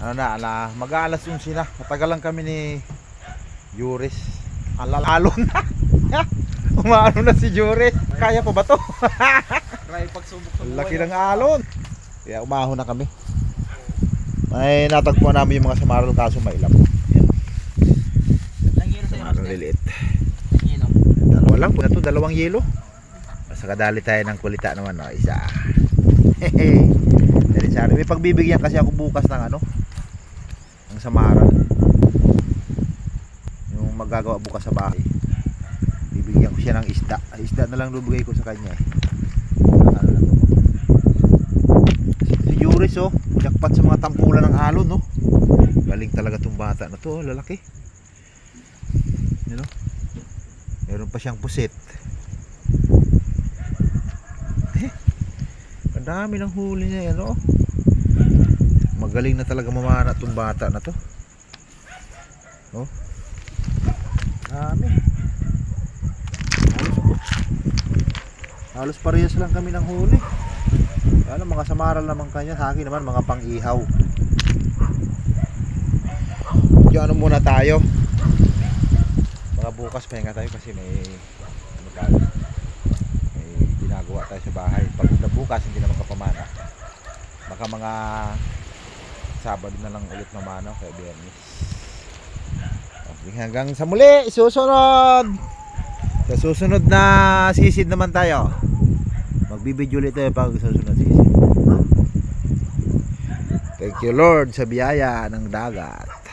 Ano na, mag-aalas 11 na. Matagal lang kami ni Juris. Alon na. Umaano na si Juris. Kaya pa ba to? Try pagsubok sa buhay. Laki ng alon. Kaya umahon na kami. May natagpuan namin yung mga samaral kaso mailap. Yan. Ilang kilo sa'yo, Samaral Master? liliit. Kilo. Dalawa lang po na to, 2 yelo. Basta kadali tayo ng kulita naman, no? Isa. Hehe. Dali sa may pagbibigyan kasi ako bukas ng ano, ng samaral. Yung magagawa bukas sa bahay. Bibigyan ko siya ng isda. Ay, isda na lang lubugay ko sa kanya. Ano lang. Si Juris, oh, jackpot sa mga tampulan ng alon, no? Galing talaga tong bata na to, lalaki. You know? Meron pa siyang pusit. Ang dami ng huli niya yan, oh. Magaling na talaga mamana tong bata na to. Oh. Dami. Halos parehas lang kami ng huli. Ano, mga samaral naman kanya. Sa akin naman mga pang-ihaw. Diyan ano muna tayo. Baka bukas pahinga tayo kasi may ano tayo, may ginagawa tayo sa bahay. Pag bukas hindi na makapamana. Baka mga Sabado na lang ulit na mano kaya Biyernes. Hanggang sa muli, susunod. Sa susunod na sisid naman tayo. Magbibideo ulit tayo pag susunod sisid. Thank you Lord sa biyaya ng dagat.